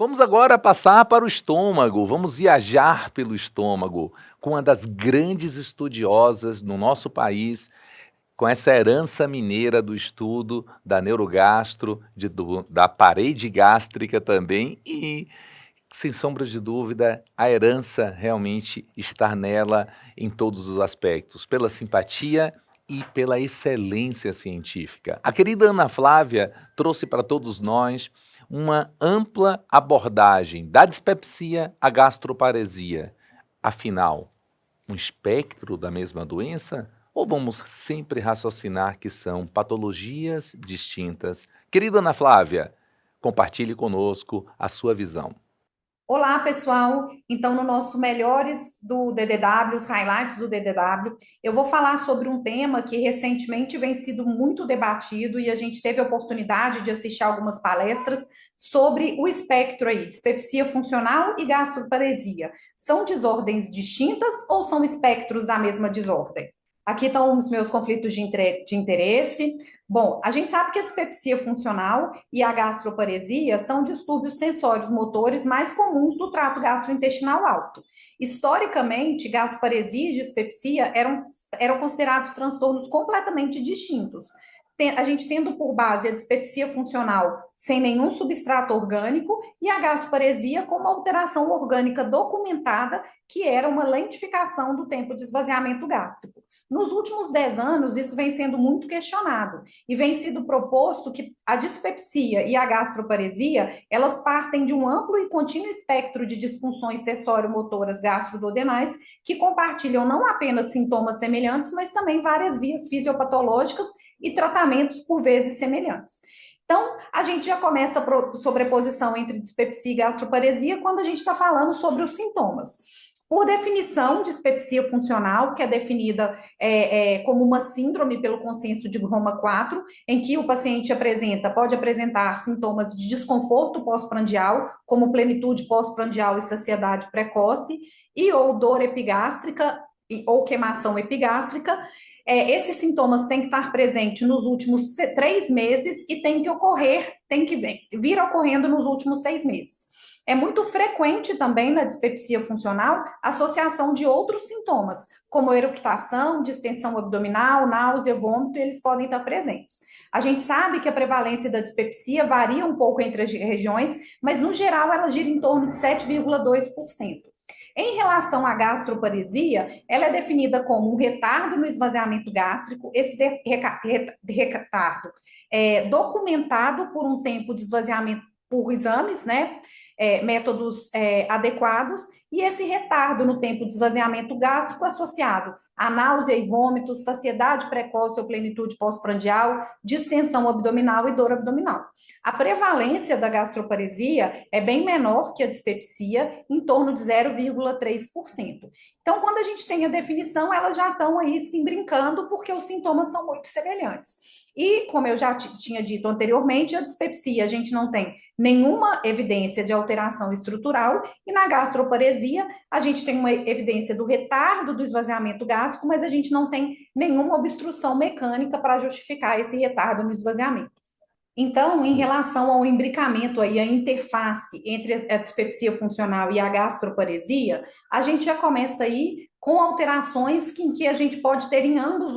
Vamos agora passar para o estômago, vamos viajar pelo estômago com uma das grandes estudiosas no nosso país, com essa herança mineira do estudo da neurogastro, da parede gástrica também e, sem sombra de dúvida, a herança realmente está nela em todos os aspectos, pela simpatia e pela excelência científica. A querida Ana Flávia trouxe para todos nós uma ampla abordagem da dispepsia à gastroparesia. Afinal, um espectro da mesma doença? Ou vamos sempre raciocinar que são patologias distintas? Querida Ana Flávia, compartilhe conosco a sua visão. Olá, pessoal. Então, no nosso Melhores do DDW, os highlights do DDW, eu vou falar sobre um tema que recentemente vem sido muito debatido e a gente teve a oportunidade de assistir algumas palestras sobre o espectro aí, dispepsia funcional e gastroparesia. São desordens distintas ou são espectros da mesma desordem? Aqui estão os meus conflitos de interesse. Bom, a gente sabe que a dispepsia funcional e a gastroparesia são distúrbios sensórios motores mais comuns do trato gastrointestinal alto. Historicamente, gastroparesia e dispepsia eram considerados transtornos completamente distintos. A gente tendo por base a dispepsia funcional sem nenhum substrato orgânico e a gastroparesia com uma alteração orgânica documentada, que era uma lentificação do tempo de esvaziamento gástrico. Nos últimos 10 anos, isso vem sendo muito questionado e vem sido proposto que a dispepsia e a gastroparesia, elas partem de um amplo e contínuo espectro de disfunções sensório-motoras gastroduodenais que compartilham não apenas sintomas semelhantes, mas também várias vias fisiopatológicas e tratamentos por vezes semelhantes. Então, a gente já começa a sobreposição entre dispepsia e gastroparesia quando a gente está falando sobre os sintomas. Por definição, dispepsia funcional, que é definida como uma síndrome pelo consenso de Roma 4, em que o paciente pode apresentar sintomas de desconforto pós-prandial, como plenitude pós-prandial e saciedade precoce, e ou dor epigástrica ou queimação epigástrica. Esses sintomas têm que estar presentes nos últimos 3 meses e tem que vir ocorrendo nos últimos 6 meses. É muito frequente também na dispepsia funcional a associação de outros sintomas, como eructação, distensão abdominal, náusea, vômito, eles podem estar presentes. A gente sabe que a prevalência da dispepsia varia um pouco entre as regiões, mas no geral ela gira em torno de 7,2%. Em relação à gastroparesia, ela é definida como um retardo no esvaziamento gástrico. Esse retardo é documentado por um tempo de esvaziamento por exames, né? Métodos adequados, e esse retardo no tempo de esvaziamento gástrico associado a náusea e vômitos, saciedade precoce ou plenitude pós-prandial, distensão abdominal e dor abdominal. A prevalência da gastroparesia é bem menor que a dispepsia, em torno de 0,3%. Então, quando a gente tem a definição, elas já estão aí se brincando, porque os sintomas são muito semelhantes. E, como eu já tinha dito anteriormente, a dispepsia, a gente não tem nenhuma evidência de alteração estrutural, e na gastroparesia, a gente tem uma evidência do retardo do esvaziamento gástrico, mas a gente não tem nenhuma obstrução mecânica para justificar esse retardo no esvaziamento. Então, em relação ao imbricamento aí, a interface entre a dispepsia funcional e a gastroparesia, a gente já começa aí com alterações em que a gente pode ter em ambos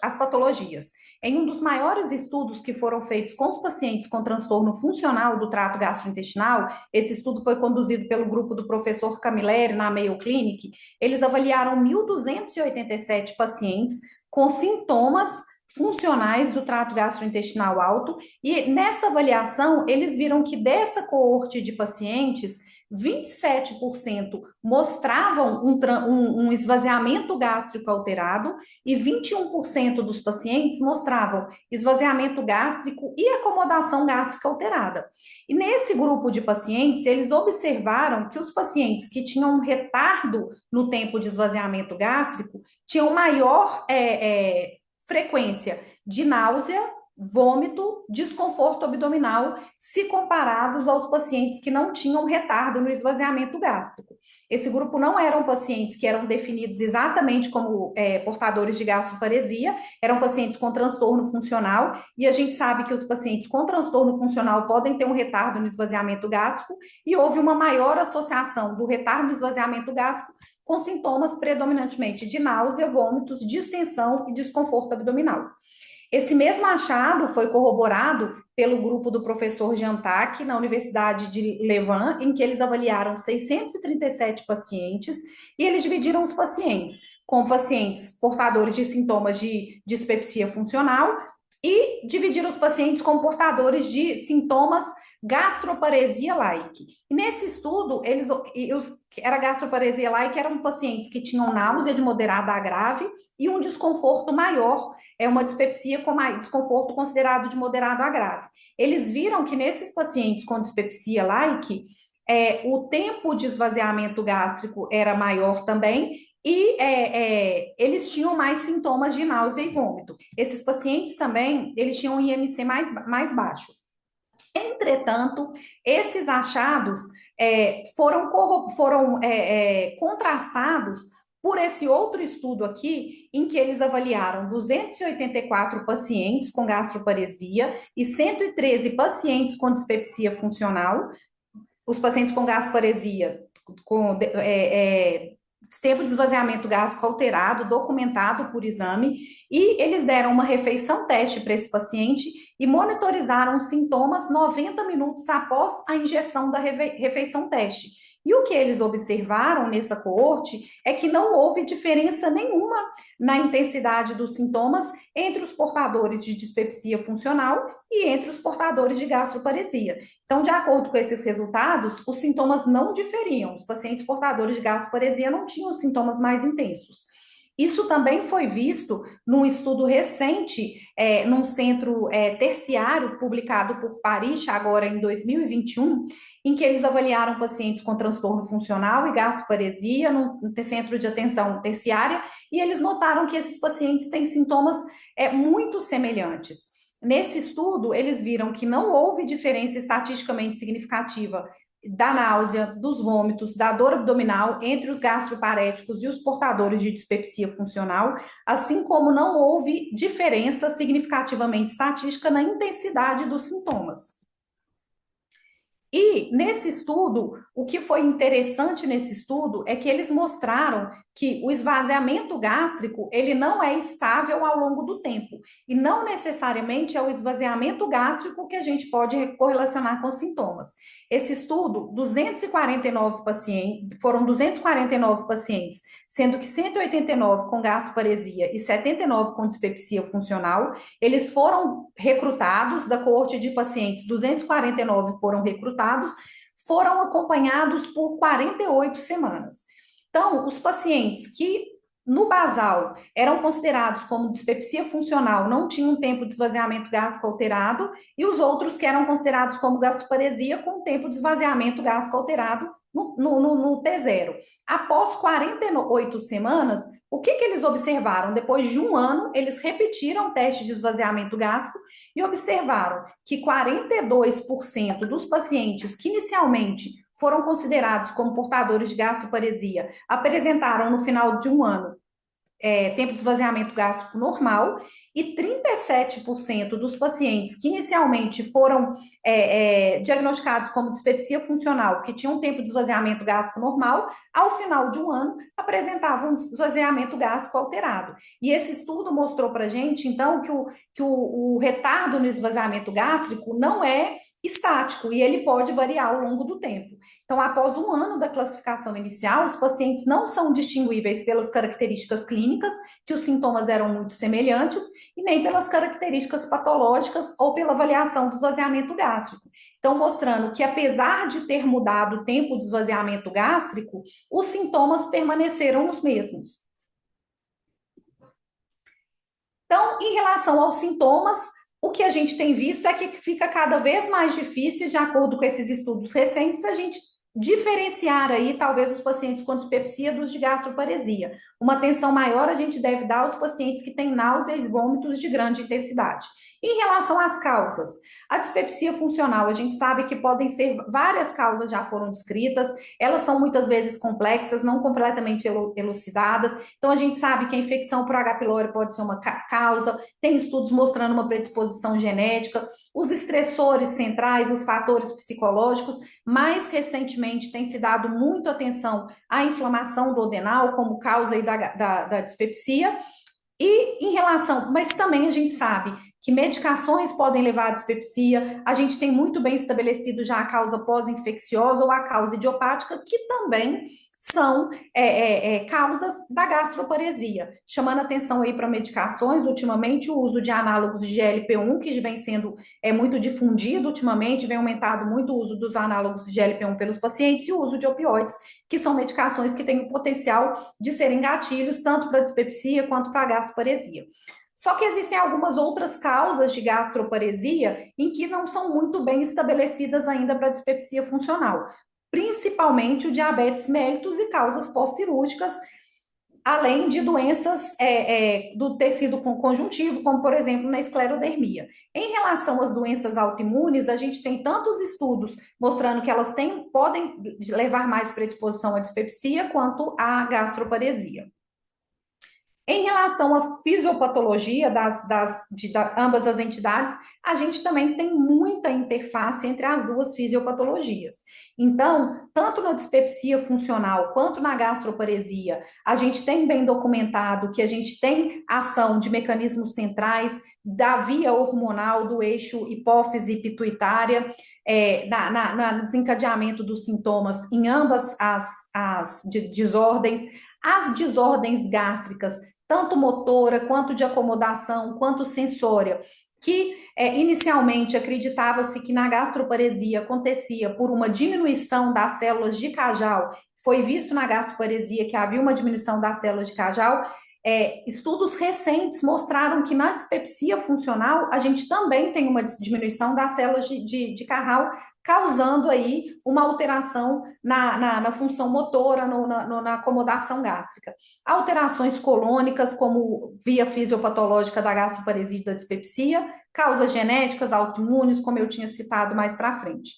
as patologias. Em um dos maiores estudos que foram feitos com os pacientes com transtorno funcional do trato gastrointestinal, esse estudo foi conduzido pelo grupo do professor Camilleri na Mayo Clinic, eles avaliaram 1.287 pacientes com sintomas funcionais do trato gastrointestinal alto, e nessa avaliação eles viram que dessa coorte de pacientes, 27% mostravam um esvaziamento gástrico alterado e 21% dos pacientes mostravam esvaziamento gástrico e acomodação gástrica alterada. E nesse grupo de pacientes, eles observaram que os pacientes que tinham um retardo no tempo de esvaziamento gástrico tinham maior frequência de náusea, vômito, desconforto abdominal, se comparados aos pacientes que não tinham retardo no esvaziamento gástrico. Esse grupo não eram pacientes que eram definidos exatamente como portadores de gastroparesia, eram pacientes com transtorno funcional, e a gente sabe que os pacientes com transtorno funcional podem ter um retardo no esvaziamento gástrico, e houve uma maior associação do retardo no esvaziamento gástrico com sintomas predominantemente de náusea, vômitos, distensão e desconforto abdominal. Esse mesmo achado foi corroborado pelo grupo do professor Jantac, na Universidade de Louvain, em que eles avaliaram 637 pacientes, e eles dividiram os pacientes com pacientes portadores de sintomas de dispepsia funcional e dividiram os pacientes com portadores de sintomas gastroparesia-like. E nesse estudo, era gastroparesia-like, eram pacientes que tinham náusea de moderada a grave e um desconforto maior, uma dispepsia com desconforto considerado de moderado a grave. Eles viram que nesses pacientes com dispepsia-like, o tempo de esvaziamento gástrico era maior também, e eles tinham mais sintomas de náusea e vômito. Esses pacientes também, eles tinham um IMC mais baixo. Entretanto, esses achados foram contrastados por esse outro estudo aqui, em que eles avaliaram 284 pacientes com gastroparesia e 113 pacientes com dispepsia funcional. Os pacientes com gastroparesia, com tempo de esvaziamento gástrico alterado, documentado por exame, e eles deram uma refeição teste para esse paciente e monitorizaram os sintomas 90 minutos após a ingestão da refeição teste. E o que eles observaram nessa coorte é que não houve diferença nenhuma na intensidade dos sintomas entre os portadores de dispepsia funcional e entre os portadores de gastroparesia. Então, de acordo com esses resultados, os sintomas não diferiam. Os pacientes portadores de gastroparesia não tinham sintomas mais intensos. Isso também foi visto num estudo recente, num centro terciário, publicado por Paris, agora em 2021, em que eles avaliaram pacientes com transtorno funcional e gastroparesia no centro de atenção terciária, e eles notaram que esses pacientes têm sintomas muito semelhantes. Nesse estudo, eles viram que não houve diferença estatisticamente significativa da náusea, dos vômitos, da dor abdominal entre os gastroparéticos e os portadores de dispepsia funcional, assim como não houve diferença significativamente estatística na intensidade dos sintomas. E nesse estudo, o que foi interessante nesse estudo é que eles mostraram que o esvaziamento gástrico, ele não é estável ao longo do tempo, e não necessariamente é o esvaziamento gástrico que a gente pode correlacionar com sintomas. Esse estudo, 249 pacientes, foram 249 pacientes, sendo que 189 com gastroparesia e 79 com dispepsia funcional. Eles foram recrutados da coorte de pacientes, 249 foram recrutados, foram acompanhados por 48 semanas. Então, os pacientes que no basal eram considerados como dispepsia funcional, não tinham tempo de esvaziamento gástrico alterado, e os outros que eram considerados como gastroparesia com tempo de esvaziamento gástrico alterado no T0. Após 48 semanas, o que eles observaram? Depois de um ano, eles repetiram o teste de esvaziamento gástrico e observaram que 42% dos pacientes que inicialmente foram considerados como portadores de gastroparesia apresentaram no final de um ano tempo de esvaziamento gástrico normal, e 37% dos pacientes que inicialmente foram diagnosticados como dispepsia funcional, que tinham tempo de esvaziamento gástrico normal, ao final de um ano apresentavam um esvaziamento gástrico alterado. E esse estudo mostrou para a gente, então, que o retardo no esvaziamento gástrico não é estático, e ele pode variar ao longo do tempo. Então, após um ano da classificação inicial, os pacientes não são distinguíveis pelas características clínicas, que os sintomas eram muito semelhantes, e nem pelas características patológicas ou pela avaliação do esvaziamento gástrico. Então, mostrando que, apesar de ter mudado o tempo de esvaziamento gástrico, os sintomas permaneceram os mesmos. Então, em relação aos sintomas, o que a gente tem visto é que fica cada vez mais difícil, de acordo com esses estudos recentes, a gente diferenciar aí, talvez, os pacientes com dispepsia dos de gastroparesia. Uma atenção maior a gente deve dar aos pacientes que têm náuseas e vômitos de grande intensidade. Em relação às causas, a dispepsia funcional, a gente sabe que podem ser várias causas já foram descritas, elas são muitas vezes complexas, não completamente elucidadas. Então, a gente sabe que a infecção por H. pylori pode ser uma causa, tem estudos mostrando uma predisposição genética, os estressores centrais, os fatores psicológicos. Mais recentemente, tem se dado muito atenção à inflamação do adenal como causa aí da dispepsia. E em relação, mas também a gente sabe que medicações podem levar à dispepsia, a gente tem muito bem estabelecido já a causa pós-infecciosa ou a causa idiopática, que também são causas da gastroparesia. Chamando atenção aí para medicações, ultimamente o uso de análogos de GLP-1, que vem sendo muito difundido ultimamente, vem aumentado muito o uso dos análogos de GLP-1 pelos pacientes e o uso de opioides, que são medicações que têm o potencial de serem gatilhos, tanto para dispepsia quanto para gastroparesia. Só que existem algumas outras causas de gastroparesia em que não são muito bem estabelecidas ainda para dispepsia funcional, principalmente o diabetes mellitus e causas pós-cirúrgicas, além de doenças do tecido conjuntivo, como, por exemplo, na esclerodermia. Em relação às doenças autoimunes, a gente tem tantos estudos mostrando que elas podem levar mais predisposição à dispepsia quanto à gastroparesia. Em relação à fisiopatologia de ambas as entidades, a gente também tem muita interface entre as duas fisiopatologias. Então, tanto na dispepsia funcional quanto na gastroparesia, a gente tem bem documentado que a gente tem ação de mecanismos centrais da via hormonal do eixo hipófise pituitária, no desencadeamento dos sintomas em ambas as desordens. As desordens gástricas, tanto motora, quanto de acomodação, quanto sensória, que inicialmente acreditava-se que na gastroparesia acontecia por uma diminuição das células de Cajal, foi visto na gastroparesia que havia uma diminuição das células de Cajal. Estudos recentes mostraram que na dispepsia funcional a gente também tem uma diminuição das células de Cajal, causando aí uma alteração na função motora, na acomodação gástrica. Alterações colônicas, como via fisiopatológica da gastroparesia e da dispepsia, causas genéticas, autoimunes, como eu tinha citado mais para frente.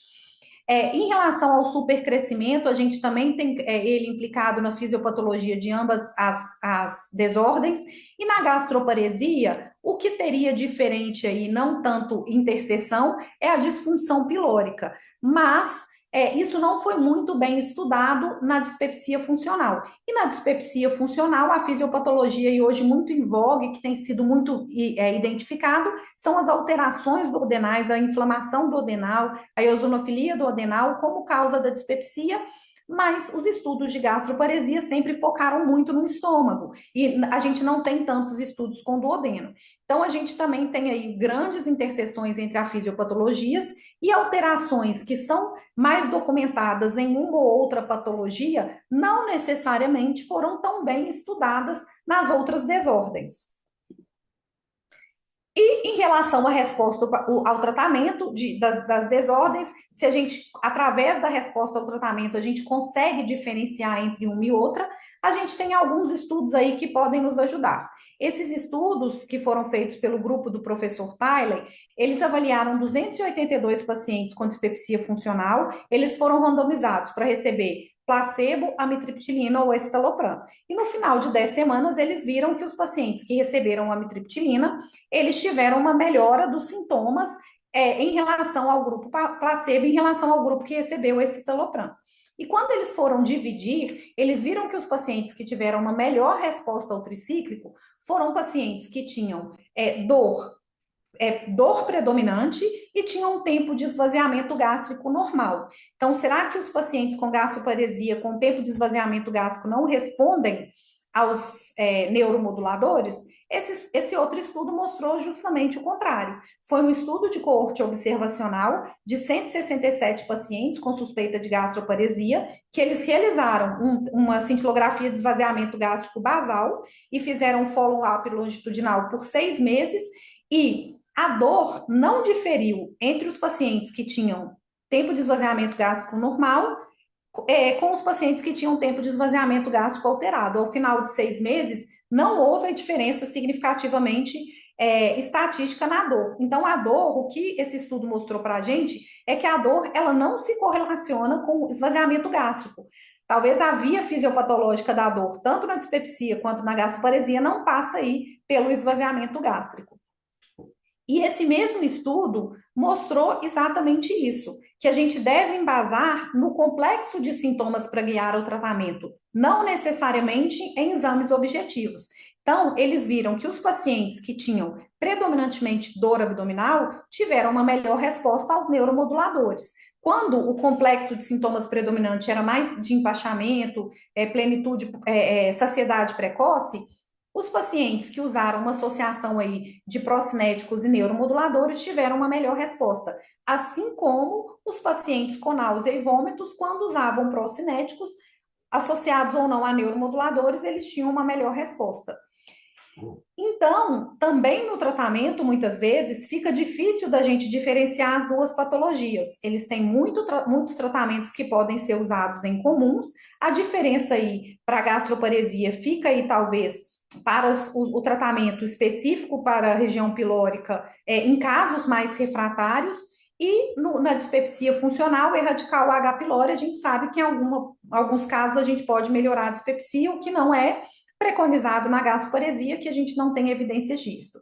Em relação ao supercrescimento, a gente também tem ele implicado na fisiopatologia de ambas as desordens, e na gastroparesia, o que teria diferente aí, não tanto interseção, é a disfunção pilórica, mas isso não foi muito bem estudado na dispepsia funcional. E na dispepsia funcional, a fisiopatologia, e hoje muito em vogue, que tem sido muito identificado, são as alterações do adenais, a inflamação do adenal, a eosinofilia do adenal como causa da dispepsia, mas os estudos de gastroparesia sempre focaram muito no estômago, e a gente não tem tantos estudos com duodeno. Então, a gente também tem aí grandes interseções entre as fisiopatologias e alterações que são mais documentadas em uma ou outra patologia, não necessariamente foram tão bem estudadas nas outras desordens. E em relação à resposta ao tratamento das desordens, se a gente, através da resposta ao tratamento, a gente consegue diferenciar entre uma e outra, a gente tem alguns estudos aí que podem nos ajudar. Esses estudos que foram feitos pelo grupo do professor Tyler, eles avaliaram 282 pacientes com dispepsia funcional, eles foram randomizados para receber placebo, amitriptilina ou escitalopram. E no final de 10 semanas, eles viram que os pacientes que receberam amitriptilina, eles tiveram uma melhora dos sintomas em relação ao grupo placebo, em relação ao grupo que recebeu o escitalopram. E quando eles foram dividir, eles viram que os pacientes que tiveram uma melhor resposta ao tricíclico foram pacientes que tinham dor predominante e tinha um tempo de esvaziamento gástrico normal. Então, será que os pacientes com gastroparesia com tempo de esvaziamento gástrico não respondem aos neuromoduladores? Esse outro estudo mostrou justamente o contrário. Foi um estudo de coorte observacional de 167 pacientes com suspeita de gastroparesia, que eles realizaram uma cintilografia de esvaziamento gástrico basal e fizeram um follow-up longitudinal por 6 meses, e a dor não diferiu entre os pacientes que tinham tempo de esvaziamento gástrico normal com os pacientes que tinham tempo de esvaziamento gástrico alterado. Ao final de 6 meses, não houve diferença significativamente estatística na dor. Então, a dor, o que esse estudo mostrou para a gente é que a dor ela não se correlaciona com o esvaziamento gástrico. Talvez a via fisiopatológica da dor, tanto na dispepsia quanto na gastroparesia, não passa aí pelo esvaziamento gástrico. E esse mesmo estudo mostrou exatamente isso, que a gente deve embasar no complexo de sintomas para guiar o tratamento, não necessariamente em exames objetivos. Então, eles viram que os pacientes que tinham predominantemente dor abdominal tiveram uma melhor resposta aos neuromoduladores. Quando o complexo de sintomas predominante era mais de empachamento, plenitude, saciedade precoce, os pacientes que usaram uma associação aí de procinéticos e neuromoduladores tiveram uma melhor resposta, assim como os pacientes com náusea e vômitos, quando usavam procinéticos, associados ou não a neuromoduladores, eles tinham uma melhor resposta. Então, também no tratamento, muitas vezes, fica difícil da gente diferenciar as duas patologias. Eles têm muitos tratamentos que podem ser usados em comuns. A diferença aí para a gastroparesia fica aí, talvez, para o tratamento específico para a região pilórica, em casos mais refratários, e na dispepsia funcional, erradicar o H. pylori, a gente sabe que em alguns casos a gente pode melhorar a dispepsia, o que não é preconizado na gastroparesia, que a gente não tem evidências disso.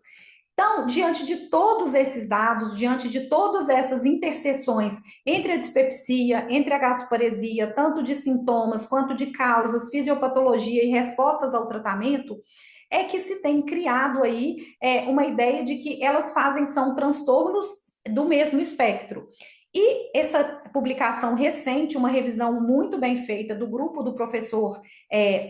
Então, diante de todos esses dados, diante de todas essas interseções entre a dispepsia, entre a gastroparesia, tanto de sintomas quanto de causas, fisiopatologia e respostas ao tratamento, é que se tem criado aí uma ideia de que elas são transtornos do mesmo espectro. E essa publicação recente, uma revisão muito bem feita do grupo do professor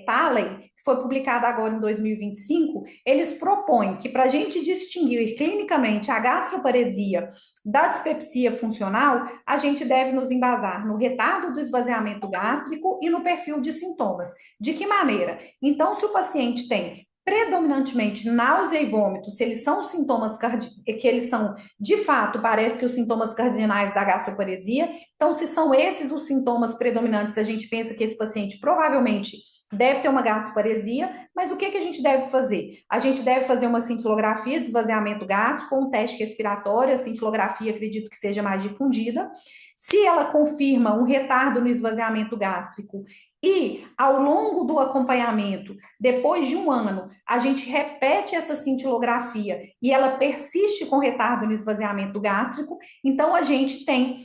Talley, que foi publicada agora em 2025, eles propõem que para a gente distinguir clinicamente a gastroparesia da dispepsia funcional, a gente deve nos embasar no retardo do esvaziamento gástrico e no perfil de sintomas. De que maneira? Então, se o paciente tem predominantemente náusea e vômito, se eles são sintomas que eles são, de fato, parece que os sintomas cardinais da gastroparesia, então, se são esses os sintomas predominantes, a gente pensa que esse paciente provavelmente deve ter uma gastroparesia, mas o que a gente deve fazer? A gente deve fazer uma cintilografia de esvaziamento gástrico, um teste respiratório, a cintilografia acredito que seja mais difundida. Se ela confirma um retardo no esvaziamento gástrico e, ao longo do acompanhamento, depois de um ano, a gente repete essa cintilografia e ela persiste com retardo no esvaziamento gástrico, então a gente tem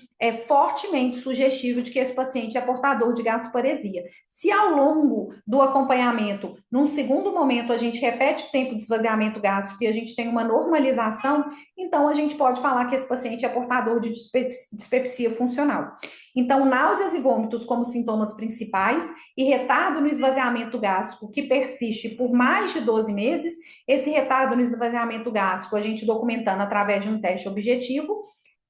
fortemente sugestivo de que esse paciente é portador de gastroparesia. Se ao longo do acompanhamento, num segundo momento, a gente repete o tempo de esvaziamento gástrico e a gente tem uma normalização, então a gente pode falar que esse paciente é portador de dispepsia funcional. Então, náuseas e vômitos como sintomas principais e retardo no esvaziamento gástrico que persiste por mais de 12 meses. Esse retardo no esvaziamento gástrico, a gente documentando através de um teste objetivo,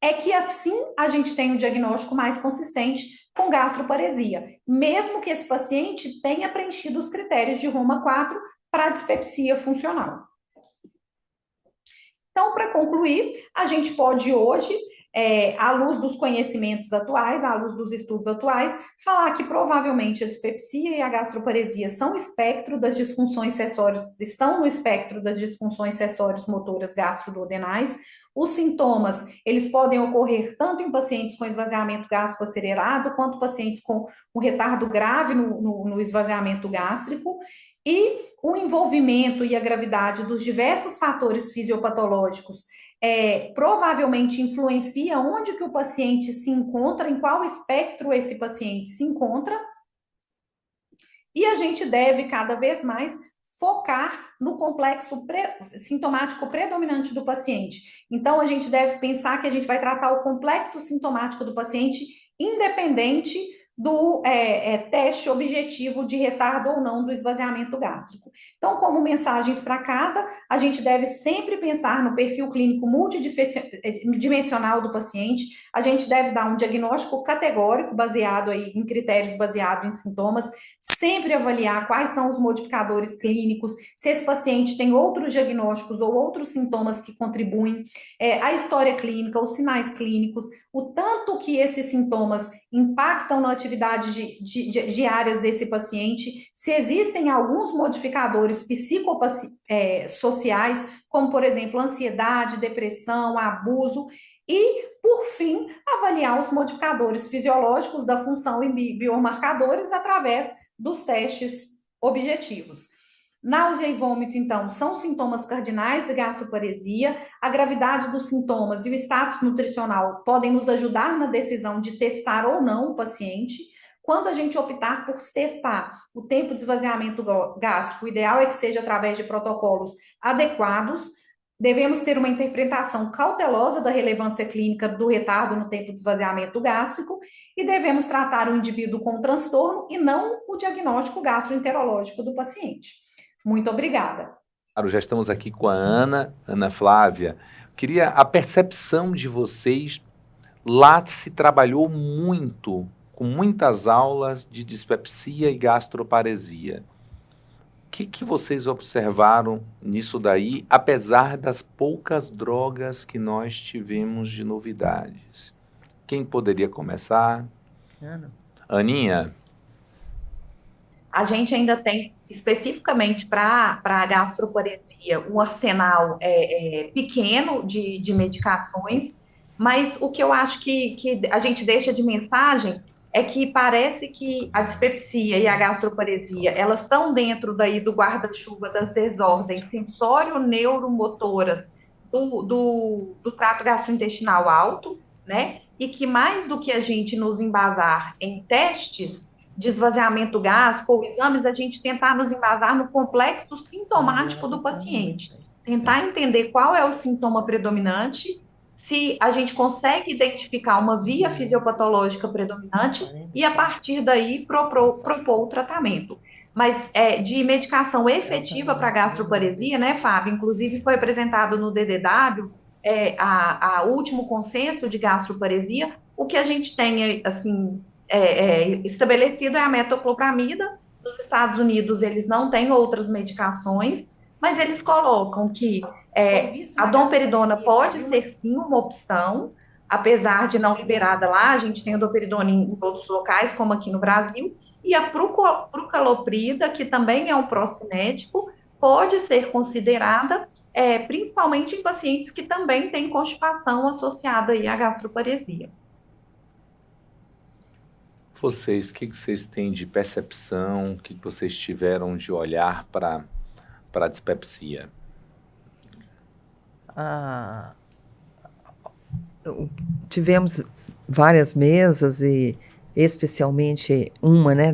é que assim a gente tem um diagnóstico mais consistente com gastroparesia, mesmo que esse paciente tenha preenchido os critérios de Roma 4 para a dispepsia funcional. Então, para concluir, a gente pode hoje, à luz dos conhecimentos atuais, à luz dos estudos atuais, falar que provavelmente a dispepsia e a gastroparesia são estão no espectro das disfunções cessórias motoras gastroduodenais. Os sintomas, eles podem ocorrer tanto em pacientes com esvaziamento gástrico acelerado, quanto pacientes com um retardo grave no esvaziamento gástrico, e o envolvimento e a gravidade dos diversos fatores fisiopatológicos provavelmente influencia onde que o paciente se encontra, em qual espectro esse paciente se encontra, e a gente deve cada vez mais focar no complexo sintomático predominante do paciente. Então, a gente deve pensar que a gente vai tratar o complexo sintomático do paciente independente do teste objetivo de retardo ou não do esvaziamento gástrico. Então, como mensagens para casa, a gente deve sempre pensar no perfil clínico multidimensional do paciente, a gente deve dar um diagnóstico categórico baseado aí em critérios baseados em sintomas, sempre avaliar quais são os modificadores clínicos, se esse paciente tem outros diagnósticos ou outros sintomas que contribuem, a história clínica, os sinais clínicos, o tanto que esses sintomas impactam na atividades diárias desse paciente, se existem alguns modificadores psicossociais, como, por exemplo, ansiedade, depressão, abuso, e, por fim, avaliar os modificadores fisiológicos da função e biomarcadores através dos testes objetivos. Náusea e vômito, então, são sintomas cardinais de gastroparesia. A gravidade dos sintomas e o status nutricional podem nos ajudar na decisão de testar ou não o paciente. Quando a gente optar por testar o tempo de esvaziamento gástrico, o ideal é que seja através de protocolos adequados. Devemos ter uma interpretação cautelosa da relevância clínica do retardo no tempo de esvaziamento gástrico e devemos tratar o indivíduo com transtorno e não o diagnóstico gastroenterológico do paciente. Muito obrigada. Claro, já estamos aqui com a Ana Flávia. Queria a percepção de vocês. Lá se trabalhou muito, com muitas aulas de dispepsia e gastroparesia. O que vocês observaram nisso daí, apesar das poucas drogas que nós tivemos de novidades? Quem poderia começar? Ana. Aninha? A gente ainda tem, especificamente para a gastroparesia, um arsenal pequeno de medicações, mas o que eu acho que a gente deixa de mensagem é que parece que a dispepsia e a gastroparesia, elas estão dentro daí do guarda-chuva das desordens sensório-neuromotoras do trato gastrointestinal alto, né? E que mais do que a gente nos embasar em testes de esvaziamento gástrico ou exames, a gente tentar nos embasar no complexo sintomático do paciente. Tentar entender qual é o sintoma predominante, se a gente consegue identificar uma via fisiopatológica predominante e, a partir daí, propor o tratamento. Mas de medicação efetiva para gastroparesia, né, Fábio? Inclusive foi apresentado no DDW o último consenso de gastroparesia. O que a gente tem, assim, estabelecido é a metoclopramida. Nos Estados Unidos, eles não têm outras medicações, mas eles colocam que a domperidona pode ser, sim, uma opção, apesar de não liberada lá. A gente tem a domperidona em outros locais, como aqui no Brasil, e a prucaloprida, que também é um procinético, pode ser considerada, principalmente em pacientes que também têm constipação associada aí à gastroparesia. Vocês, o que vocês têm de percepção, o que vocês tiveram de olhar para a dispepsia? Tivemos várias mesas e especialmente uma, né,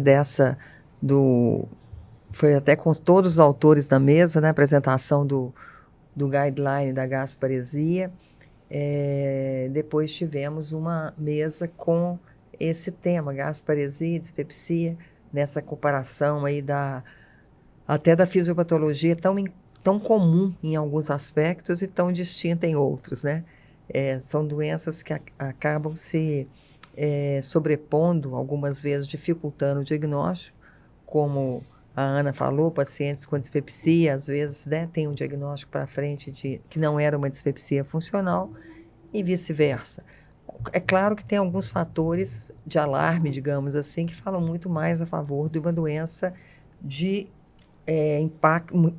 foi até com todos os autores da mesa, né, apresentação do guideline da gastroparesia. Depois tivemos uma mesa com esse tema, gastroparesia e dispepsia, nessa comparação aí até da fisiopatologia tão comum em alguns aspectos e tão distinta em outros, né? São doenças que acabam se sobrepondo, algumas vezes dificultando o diagnóstico, como a Ana falou, pacientes com dispepsia, às vezes, né, tem um diagnóstico para frente que não era uma dispepsia funcional e vice-versa. É claro que tem alguns fatores de alarme, digamos assim, que falam muito mais a favor de uma doença de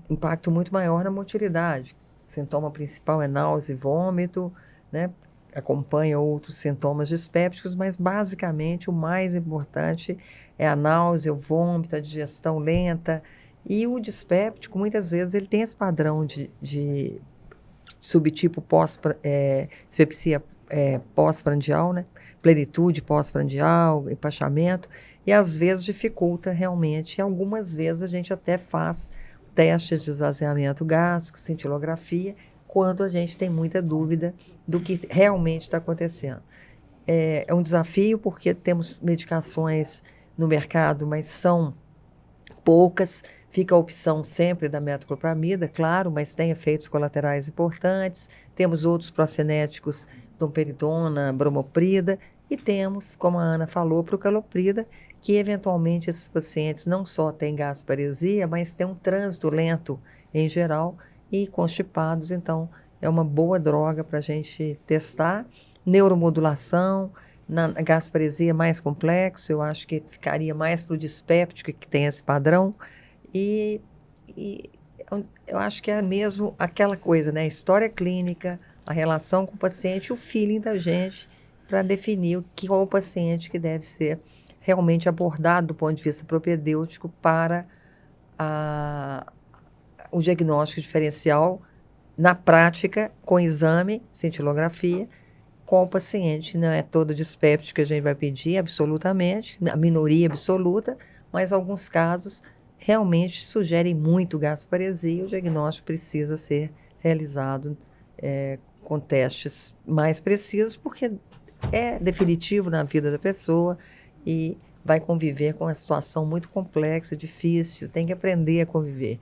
impacto muito maior na motilidade. O sintoma principal é náusea e vômito, né? Acompanha outros sintomas dispépticos, mas basicamente o mais importante é a náusea, o vômito, a digestão lenta. E o dispéptico, muitas vezes, ele tem esse padrão de subtipo dispepsia pós-prandial, né? Plenitude pós-prandial, empachamento, e às vezes dificulta realmente. E algumas vezes a gente até faz testes de esvaziamento gástrico, cintilografia, quando a gente tem muita dúvida do que realmente está acontecendo. É um desafio porque temos medicações no mercado, mas são poucas. Fica a opção sempre da metoclopramida, claro, mas tem efeitos colaterais importantes. Temos outros procinéticos, domperidona, bromoprida, e temos, como a Ana falou, prucaloprida, que eventualmente esses pacientes não só têm gastroparesia, mas têm um trânsito lento em geral e constipados, então é uma boa droga para a gente testar. Neuromodulação, Na gasparesia mais complexo, eu acho que ficaria mais para o dispéptico, que tem esse padrão. E, e eu acho que é mesmo aquela coisa, né? A história clínica, a relação com o paciente e o feeling da gente para definir qual o paciente que deve ser realmente abordado do ponto de vista propedêutico para o diagnóstico diferencial na prática, com exame, cintilografia, com o paciente. Não é todo dispéptico que a gente vai pedir, absolutamente, a minoria absoluta, mas alguns casos realmente sugerem muito gasparesia, o diagnóstico precisa ser realizado com testes mais precisos, porque é definitivo na vida da pessoa e vai conviver com uma situação muito complexa, difícil, tem que aprender a conviver.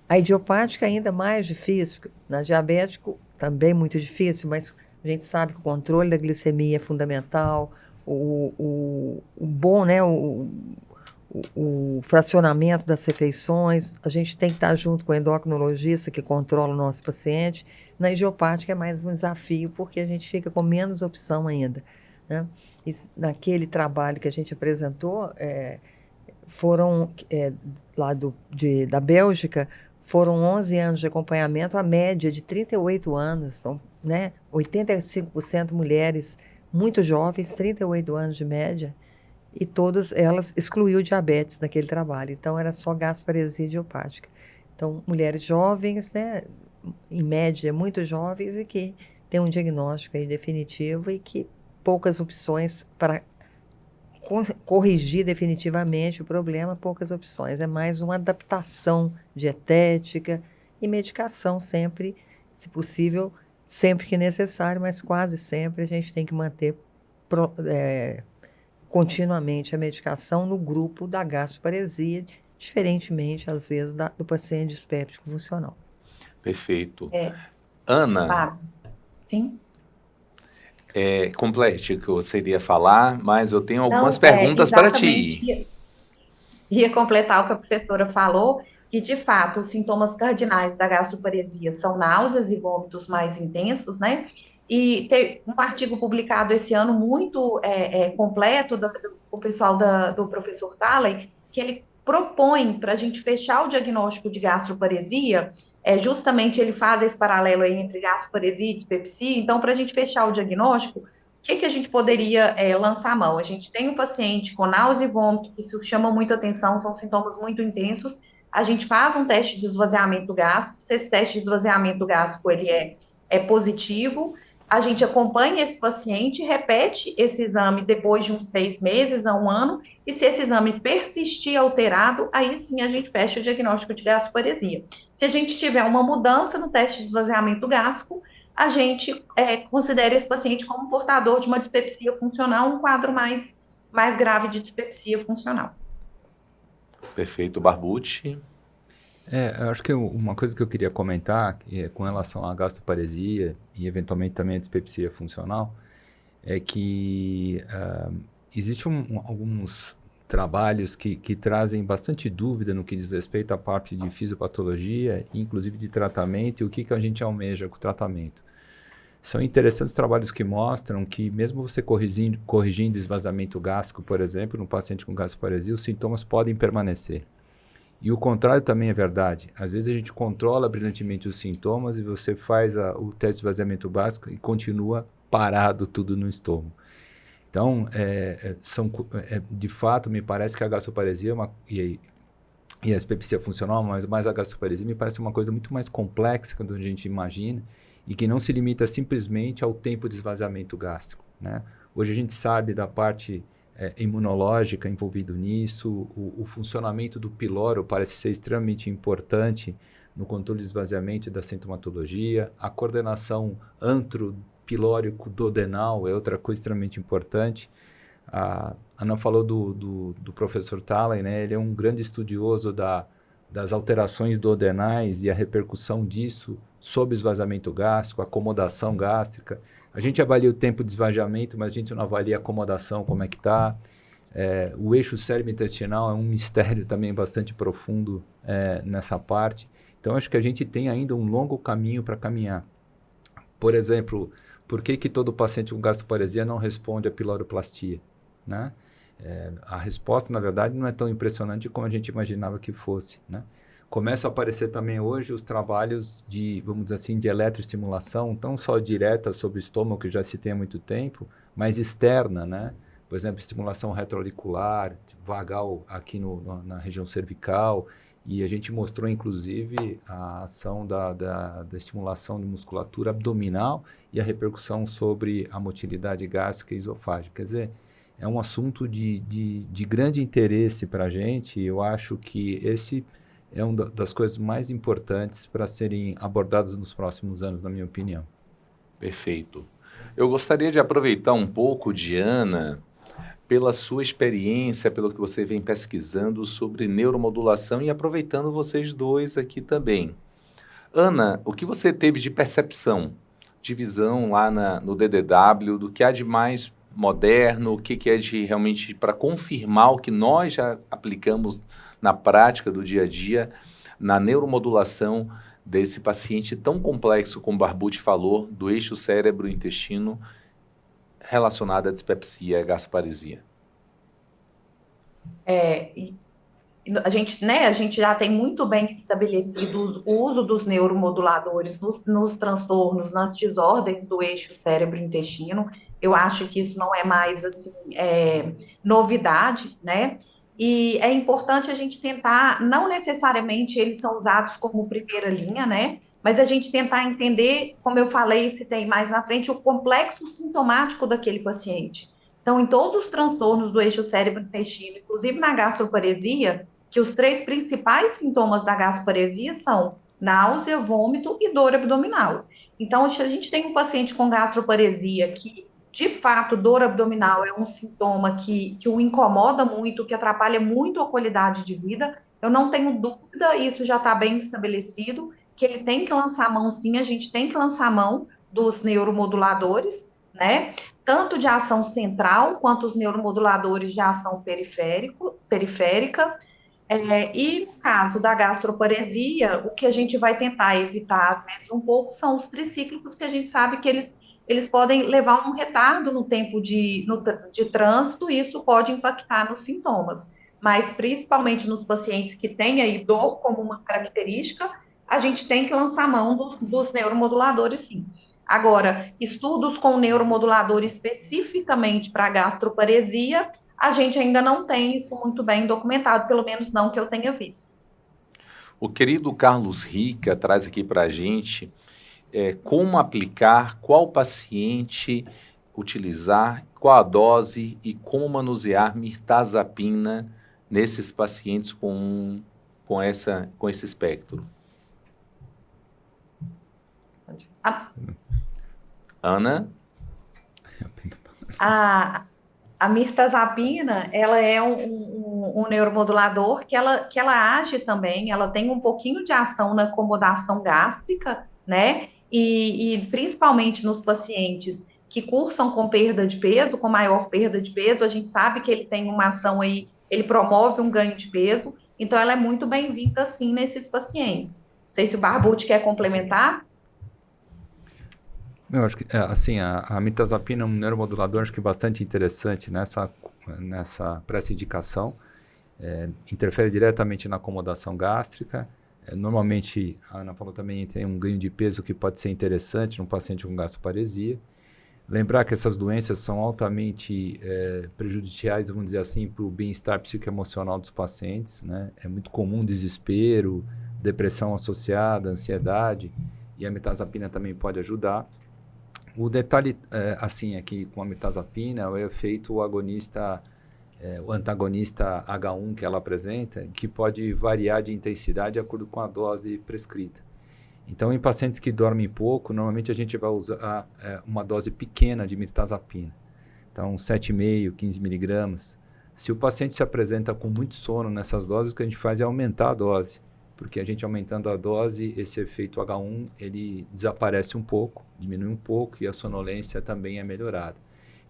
A idiopática é ainda mais difícil, na diabético também muito difícil, mas a gente sabe que o controle da glicemia é fundamental, o bom, né, o fracionamento das refeições, a gente tem que estar junto com o endocrinologista que controla o nosso paciente. Na idiopática é mais um desafio, porque a gente fica com menos opção ainda, né? E naquele trabalho que a gente apresentou, foram, lá da Bélgica, foram 11 anos de acompanhamento, a média de 38 anos, são, né, 85% mulheres muito jovens, 38 anos de média, e todas elas excluiu diabetes naquele trabalho, então era só gasparesia idiopática. Então, mulheres jovens, né, em média muito jovens, e que têm um diagnóstico aí definitivo e que poucas opções para corrigir definitivamente o problema, poucas opções. É mais uma adaptação dietética e medicação sempre, se possível, sempre que necessário, mas quase sempre a gente tem que manter continuamente a medicação no grupo da gastroparesia, diferentemente, às vezes, do paciente dispéptico funcional. Perfeito. Ana, sim? complete o que você iria falar, mas eu tenho algumas perguntas para ti. Ia completar o que a professora falou, e de fato, os sintomas cardinais da gastroparesia são náuseas e vômitos mais intensos, né? E tem um artigo publicado esse ano muito completo do pessoal do professor Talley, que ele propõe para a gente fechar o diagnóstico de gastroparesia, justamente ele faz esse paralelo aí entre gastroparesia e dispepsia. Então, para a gente fechar o diagnóstico, o que a gente poderia lançar a mão? A gente tem um paciente com náusea e vômito, que isso chama muita atenção, são sintomas muito intensos. A gente faz um teste de esvaziamento gástrico. Se esse teste de esvaziamento gástrico ele é positivo, a gente acompanha esse paciente, repete esse exame depois de uns 6 meses a 1 ano, e se esse exame persistir alterado, aí sim a gente fecha o diagnóstico de gastroparesia. Se a gente tiver uma mudança no teste de esvaziamento gástrico, a gente considera esse paciente como portador de uma dispepsia funcional, um quadro mais grave de dispepsia funcional. Perfeito. Barbucci. Eu acho que uma coisa que eu queria comentar com relação à gastroparesia e eventualmente também a dispepsia funcional é que existem alguns trabalhos que trazem bastante dúvida no que diz respeito à parte de fisiopatologia, inclusive de tratamento, e o que a gente almeja com o tratamento. São interessantes trabalhos que mostram que mesmo você corrigindo o esvaziamento gástrico, por exemplo, no paciente com gastroparesia, os sintomas podem permanecer. E o contrário também é verdade. Às vezes a gente controla brilhantemente os sintomas e você faz o teste de esvaziamento básico e continua parado tudo no estômago. Então, de fato, me parece que a gastroparesia e a dispepsia funcional, mas a gastroparesia me parece uma coisa muito mais complexa do que a gente imagina e que não se limita simplesmente ao tempo de esvaziamento gástrico, né? Hoje a gente sabe da parte imunológica envolvido nisso, o funcionamento do piloro parece ser extremamente importante no controle de esvaziamento e da sintomatologia, a coordenação antro-pilórico-duodenal é outra coisa extremamente importante. A Ana falou do professor Talley, né? Ele é um grande estudioso das alterações duodenais e a repercussão disso sobre esvaziamento gástrico, acomodação gástrica. A gente avalia o tempo de esvaziamento, mas a gente não avalia a acomodação, como é que está. O eixo cérebro-intestinal é um mistério também bastante profundo nessa parte. Então, acho que a gente tem ainda um longo caminho para caminhar. Por exemplo, por que todo paciente com gastroparesia não responde à piloroplastia, né? A resposta, na verdade, não é tão impressionante como a gente imaginava que fosse, né? Começam a aparecer também hoje os trabalhos de, vamos dizer assim, de eletroestimulação, não só direta sobre o estômago, que já se tem há muito tempo, mas externa, né? Por exemplo, estimulação retroauricular, vagal aqui na região cervical, e a gente mostrou, inclusive, a ação da estimulação de musculatura abdominal e a repercussão sobre a motilidade gástrica e esofágica. Quer dizer, é um assunto de grande interesse para a gente, e eu acho que esse é uma das coisas mais importantes para serem abordadas nos próximos anos, na minha opinião. Perfeito. Eu gostaria de aproveitar um pouco, Diana, pela sua experiência, pelo que você vem pesquisando sobre neuromodulação e aproveitando vocês dois aqui também. Ana, o que você teve de percepção, de visão lá no DDW, do que há de mais moderno, o que é de realmente para confirmar o que nós já aplicamos na prática do dia a dia, na neuromodulação desse paciente tão complexo, como o Barbucci falou, do eixo cérebro-intestino, relacionado à dispepsia e gastroparesia? A gente já tem muito bem estabelecido o uso dos neuromoduladores nos transtornos, nas desordens do eixo cérebro-intestino. Eu acho que isso não é mais assim, novidade, né? E é importante a gente tentar, não necessariamente eles são usados como primeira linha, né? Mas a gente tentar entender, como eu falei, se tem mais na frente, o complexo sintomático daquele paciente. Então, em todos os transtornos do eixo cérebro-intestino, inclusive na gastroparesia, que os 3 principais sintomas da gastroparesia são náusea, vômito e dor abdominal. Então, se a gente tem um paciente com gastroparesia que, de fato, dor abdominal é um sintoma que o incomoda muito, que atrapalha muito a qualidade de vida, eu não tenho dúvida, isso já está bem estabelecido, que ele tem que lançar a mão, sim, a gente tem que lançar a mão dos neuromoduladores, né? Tanto de ação central, quanto os neuromoduladores de ação periférica. E no caso da gastroparesia, o que a gente vai tentar evitar, às vezes, um pouco, são os tricíclicos, que a gente sabe que eles podem levar um retardo no tempo de trânsito, e isso pode impactar nos sintomas. Mas, principalmente nos pacientes que têm aí dor como uma característica, a gente tem que lançar mão dos neuromoduladores, sim. Agora, estudos com neuromodulador especificamente para gastroparesia, a gente ainda não tem isso muito bem documentado, pelo menos não que eu tenha visto. O querido Carlos Rica traz aqui para a gente como aplicar, qual paciente utilizar, qual a dose e como manusear mirtazapina nesses pacientes com esse espectro. Ana? A mirtazapina, ela é um neuromodulador que ela age também, ela tem um pouquinho de ação na acomodação gástrica, né? E principalmente nos pacientes que cursam com perda de peso, com maior perda de peso, a gente sabe que ele tem uma ação aí, ele promove um ganho de peso, então ela é muito bem-vinda, sim, nesses pacientes. Não sei se o Barbucci quer complementar. Eu acho que, assim, a mirtazapina é um neuromodulador, acho que bastante interessante nessa para essa indicação. Interfere diretamente na acomodação gástrica. Normalmente, a Ana falou também, tem um ganho de peso que pode ser interessante num paciente com gastroparesia. Lembrar que essas doenças são altamente prejudiciais, vamos dizer assim, para o bem-estar psicoemocional dos pacientes, né? É muito comum desespero, depressão associada, ansiedade, e a mirtazapina também pode ajudar. O detalhe, assim, é que com a mirtazapina, o efeito o antagonista H1 que ela apresenta, que pode variar de intensidade de acordo com a dose prescrita. Então, em pacientes que dormem pouco, normalmente a gente vai usar uma dose pequena de mirtazapina. Então, 7,5, 15 miligramas. Se o paciente se apresenta com muito sono nessas doses, o que a gente faz é aumentar a dose. Porque a gente aumentando a dose, esse efeito H1, ele desaparece um pouco, diminui um pouco e a sonolência também é melhorada.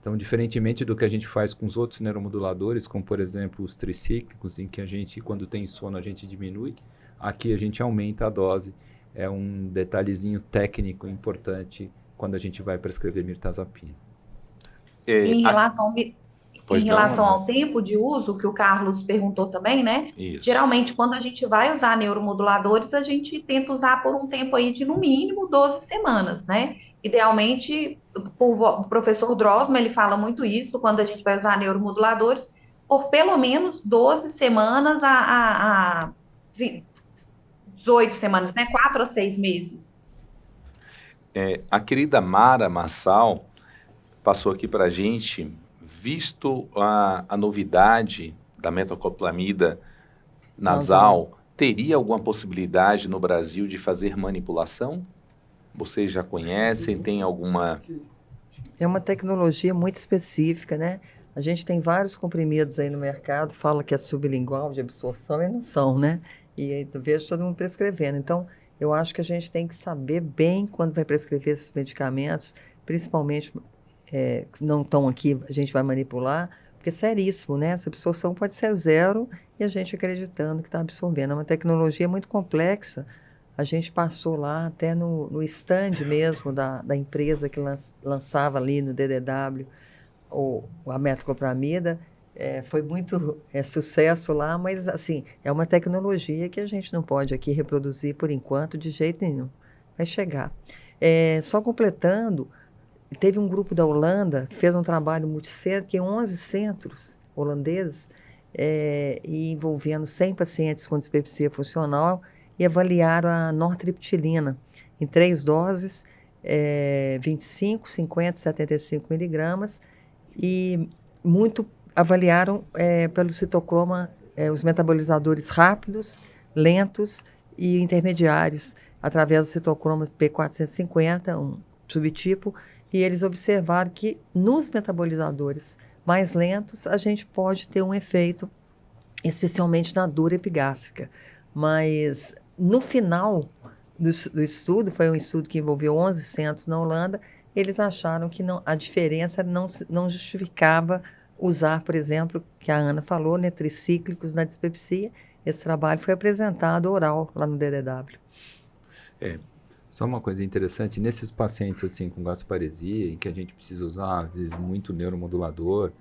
Então, diferentemente do que a gente faz com os outros neuromoduladores, como por exemplo os tricíclicos, em que a gente, quando tem sono, a gente diminui, aqui a gente aumenta a dose. É um detalhezinho técnico importante quando a gente vai prescrever mirtazapina. Em relação, Pois em não, relação André? ao tempo de uso, que o Carlos perguntou também, né? Isso. Geralmente, quando a gente vai usar neuromoduladores, a gente tenta usar por um tempo aí de no mínimo 12 semanas, né? Idealmente, o professor Drossman, ele fala muito isso, quando a gente vai usar neuromoduladores, por pelo menos 12 semanas a 18 semanas, né? 4 a 6 meses. A querida Mara Marçal passou aqui para a gente, visto a novidade da metoclopramida nasal, teria alguma possibilidade no Brasil de fazer manipulação? Vocês já conhecem? Tem alguma... É uma tecnologia muito específica, né? A gente tem vários comprimidos aí no mercado, fala que é sublingual de absorção e não são, né? E aí eu vejo todo mundo prescrevendo. Então, eu acho que a gente tem que saber bem quando vai prescrever esses medicamentos, principalmente que não estão aqui, a gente vai manipular, porque é seríssimo, né? Essa absorção pode ser zero e a gente acreditando que está absorvendo. É uma tecnologia muito complexa. A gente passou lá até no stand mesmo da empresa que lançava ali no DDW a metoclopramida. Foi muito sucesso lá, mas assim, é uma tecnologia que a gente não pode aqui reproduzir por enquanto de jeito nenhum. Vai chegar. Só completando, teve um grupo da Holanda que fez um trabalho muito sério, que 11 centros holandeses, e envolvendo 100 pacientes com dispepsia funcional, e avaliaram a nortriptilina em 3 doses, 25, 50 e 75 miligramas, e muito avaliaram pelo citocroma os metabolizadores rápidos, lentos e intermediários, através do citocroma P450, um subtipo, e eles observaram que nos metabolizadores mais lentos a gente pode ter um efeito, especialmente na dor epigástrica. Mas no final do estudo, foi um estudo que envolveu 11 centros na Holanda, eles acharam que a diferença não justificava usar, por exemplo, que a Ana falou, né, tricíclicos na dispepsia. Esse trabalho foi apresentado oral lá no DDW. Só uma coisa interessante, nesses pacientes assim com gastroparesia, em que a gente precisa usar, às vezes, muito neuromodulador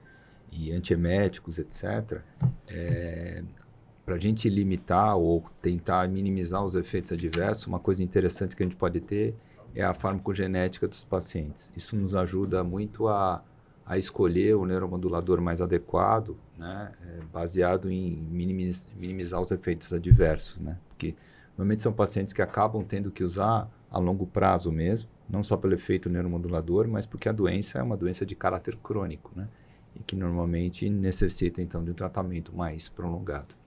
e antieméticos, etc., para a gente limitar ou tentar minimizar os efeitos adversos, uma coisa interessante que a gente pode ter é a farmacogenética dos pacientes. Isso nos ajuda muito a escolher o neuromodulador mais adequado, né, baseado em minimizar os efeitos adversos, né? Porque normalmente são pacientes que acabam tendo que usar a longo prazo mesmo, não só pelo efeito neuromodulador, mas porque a doença é uma doença de caráter crônico, né? E que normalmente necessita, então, de um tratamento mais prolongado.